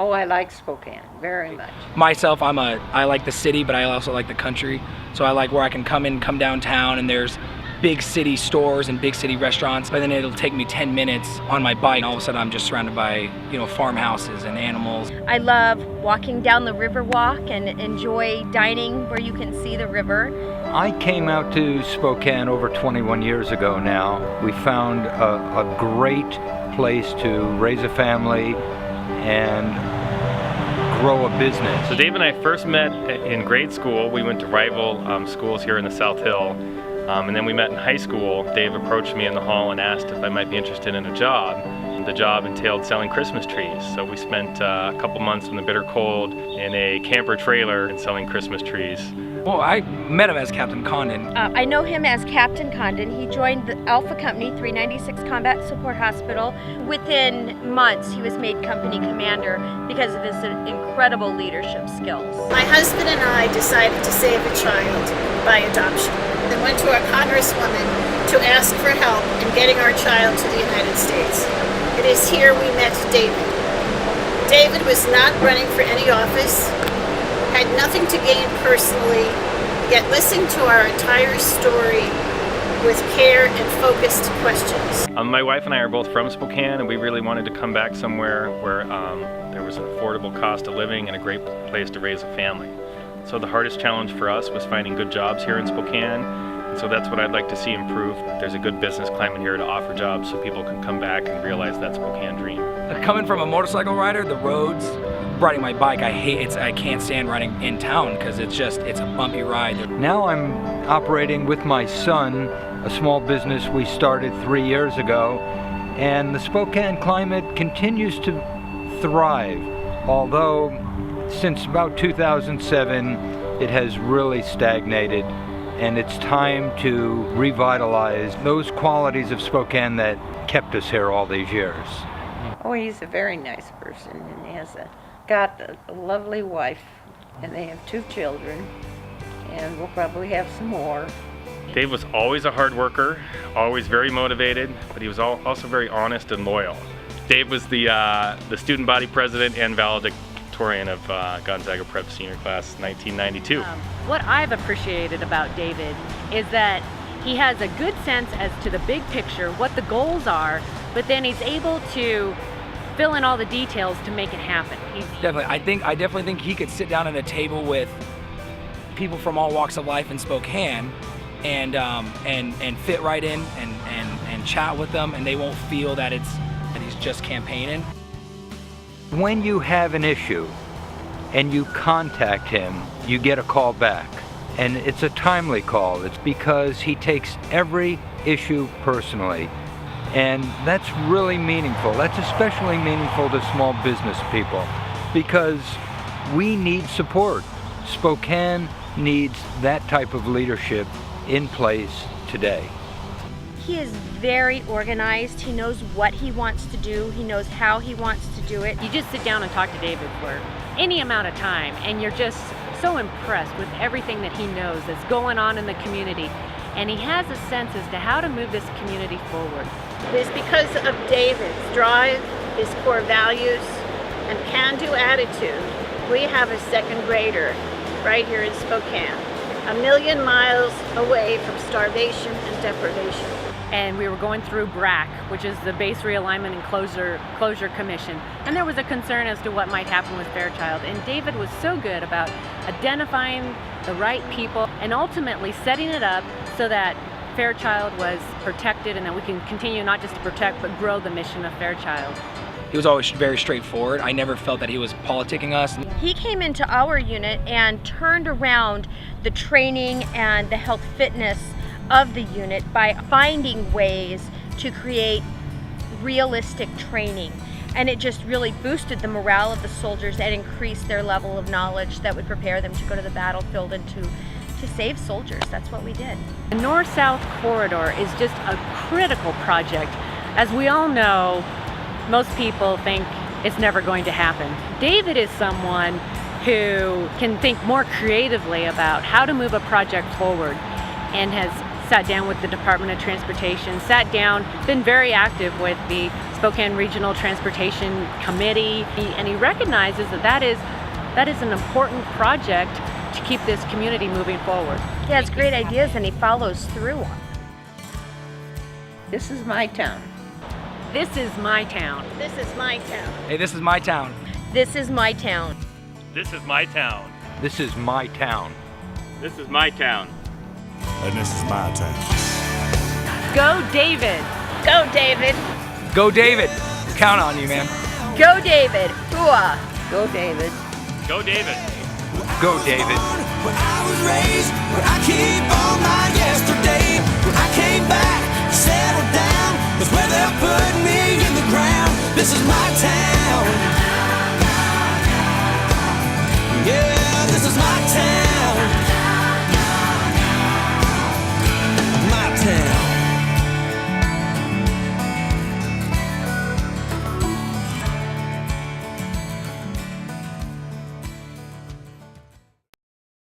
Oh, I like Spokane very much. Myself, I like the city, but I also like the country. So I like where I can come downtown, and there's big city stores and big city restaurants, but then it'll take me 10 minutes on my bike, and all of a sudden I'm just surrounded by, farmhouses and animals. I love walking down the river walk and enjoy dining where you can see the river. I came out to Spokane over 21 years ago now. We found a great place to raise a family and grow a business. So Dave and I first met in grade school. We went to rival schools here in the South Hill. And then we met in high school. Dave approached me in the hall and asked if I might be interested in a job. The job entailed selling Christmas trees. So we spent a couple months in the bitter cold in a camper trailer and selling Christmas trees. Well, I met him as Captain Condon. I know him as Captain Condon. He joined the Alpha Company 396 Combat Support Hospital. Within months, he was made company commander because of his incredible leadership skills. My husband and I decided to save a child by adoption and went to a congresswoman to ask for help in getting our child to the United States. It is here we met David. David was not running for any office, had nothing to gain personally, yet listened to our entire story with care and focused questions. My wife and I are both from Spokane, and we really wanted to come back somewhere where there was an affordable cost of living and a great place to raise a family. So the hardest challenge for us was finding good jobs here in Spokane, and so that's what I'd like to see improve. There's a good business climate here to offer jobs so people can come back and realize that Spokane dream. Coming from a motorcycle rider, the roads, riding my bike, I can't stand riding in town because it's a bumpy ride. Now I'm operating with my son a small business we started 3 years ago, and the Spokane climate continues to thrive, although since about 2007 it has really stagnated, and it's time to revitalize those qualities of Spokane that kept us here all these years. Oh, he's a very nice person, and he has got a lovely wife, and they have 2 children, and we'll probably have some more. Dave was always a hard worker, always very motivated, but he was also very honest and loyal. Dave was the student body president and valedictorian of Gonzaga Prep Senior Class 1992. What I've appreciated about David is that he has a good sense as to the big picture, what the goals are, but then he's able to fill in all the details to make it happen. I definitely think he could sit down at a table with people from all walks of life in Spokane and fit right in and chat with them, and they won't feel that he's just campaigning. When you have an issue and you contact him, you get a call back. And it's a timely call. It's because he takes every issue personally. And that's really meaningful. That's especially meaningful to small business people because we need support. Spokane needs that type of leadership in place today. He is very organized. He knows what he wants to do. He knows how he wants to do it. You just sit down and talk to David for any amount of time, and you're just so impressed with everything that he knows that's going on in the community. And he has a sense as to how to move this community forward. It is because of David's drive, his core values, and can-do attitude, we have a second grader right here in Spokane, 1,000,000 miles away from starvation and deprivation. And we were going through BRAC, which is the Base Realignment and Closure Commission. And there was a concern as to what might happen with Fairchild. And David was so good about identifying the right people and ultimately setting it up so that Fairchild was protected and that we can continue not just to protect but grow the mission of Fairchild. He was always very straightforward. I never felt that he was politicking us. He came into our unit and turned around the training and the health fitness of the unit by finding ways to create realistic training. And it just really boosted the morale of the soldiers and increased their level of knowledge that would prepare them to go to the battlefield and to save soldiers. That's what we did. The North-South Corridor is just a critical project. As we all know, most people think it's never going to happen. David is someone who can think more creatively about how to move a project forward and has sat down with the Department of Transportation, been very active with the Spokane Regional Transportation Committee, and he recognizes that is an important project to keep this community moving forward. He has great ideas and he follows through on them. This is my town. This is my town. This is my town. Hey, this is my town. This is my town. This is my town. This is my town. This is my town. And this is my town. Go David! Go, David. Go David. Count on you, man. Go David! Hooah! Go David. Go David. Go, David. Where I was raised, where I keep all my yesterday. When I came back, settled down, that's where they'll put me in the ground. This is my town.